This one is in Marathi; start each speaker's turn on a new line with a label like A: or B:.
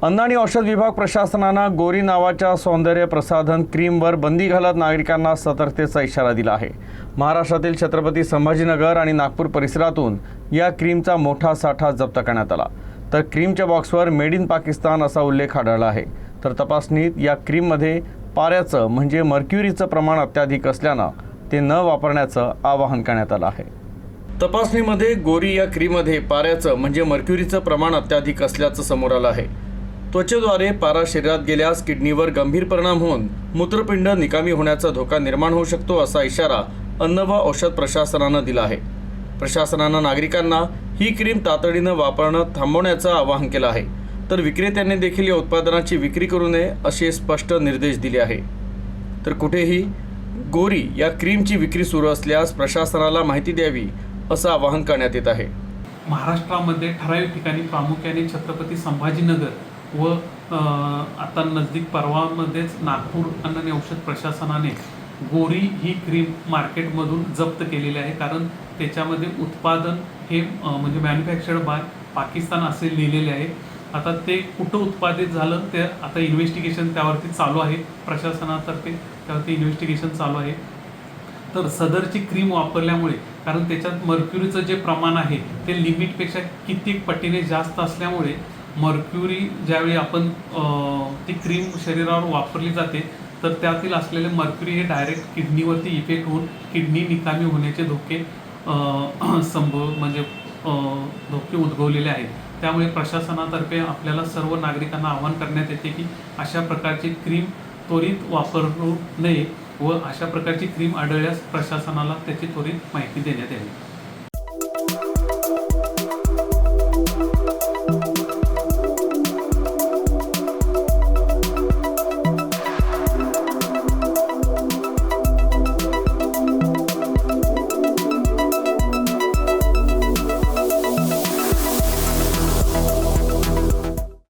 A: अन्न आणि औषध विभाग प्रशासनानं गोरी नावाच्या सौंदर्य प्रसाधन क्रीमवर बंदी घालत नागरिकांना सतर्कतेचा इशारा दिला आहे। महाराष्ट्रातील छत्रपती संभाजीनगर आणि नागपूर परिसरातून या क्रीमचा मोठा साठा जप्त करण्यात आला। तर क्रीमच्या बॉक्सवर मेड इन पाकिस्तान असा उल्लेख आढळला आहे। तर तपासणीत या क्रीममध्ये पाऱ्याचं म्हणजे मर्क्युरीचं प्रमाण अत्याधिक असल्यानं ते न वापरण्याचं आवाहन करण्यात आलं आहे। तपासणीमध्ये गोरी या क्रीममध्ये पाऱ्याचं म्हणजे मर्क्युरीचं प्रमाण अत्याधिक असल्याचं समोर आलं आहे। त्वचेद्वारे पारा शरीरात गेल्यास किडनीवर गंभीर परिणाम होऊन मूत्रपिंड निकामी होण्याचा धोका निर्माण होऊ शकतो असा इशारा अन्न व औषध प्रशासनानं दिला आहे। प्रशासनानं नागरिकांना ही क्रीम तातडीनं वापरणं थांबवण्याचं आवाहन केलं आहे। तर विक्रेत्यांनी देखील या उत्पादनाची विक्री करू नये असे स्पष्ट निर्देश दिले आहे। तर कुठेही गोरी या क्रीमची विक्री सुरू असल्यास प्रशासनाला माहिती द्यावी असं आवाहन करण्यात येत आहे।
B: महाराष्ट्रामध्ये ठराविक ठिकाणी प्रामुख्याने छत्रपती संभाजीनगर व आता नजदीक परवामध्येच नागपूर अन्न आणि औषध प्रशासनाने गोरी ही क्रीम मार्केटमधून जप्त केलेली आहे। कारण त्याच्यामध्ये उत्पादन हे म्हणजे मॅन्युफॅक्चर्ड बाय पाकिस्तान असे लिहिलेले आहे। आता ते कुठं उत्पादित झालं ते आता इन्व्हेस्टिगेशन त्यावरती चालू आहे। प्रशासनातर्फे त्यावरती इन्व्हेस्टिगेशन चालू आहे। तर सदरची क्रीम वापरल्यामुळे कारण त्याच्यात मर्क्युरीचं जे प्रमाण आहे ते लिमिटपेक्षा कित्येक पटीने जास्त असल्यामुळे मर्क्युरी ज्यावेळी आपण ती क्रीम शरीरावर वापरली जाते तर त्यातील असलेले मर्क्युरी हे डायरेक्ट किडनीवरती इफेक्ट होऊन किडनी निकामी होण्याचे धोके धोके उद्भवलेले आहेत। त्यामुळे प्रशासनातर्फे आपल्याला सर्व नागरिकांना आवाहन करण्यात येते की अशा प्रकारची क्रीम त्वरित वापरू नये व अशा प्रकारची क्रीम आढळल्यास प्रशासनाला त्याची त्वरित माहिती देण्यात यावी।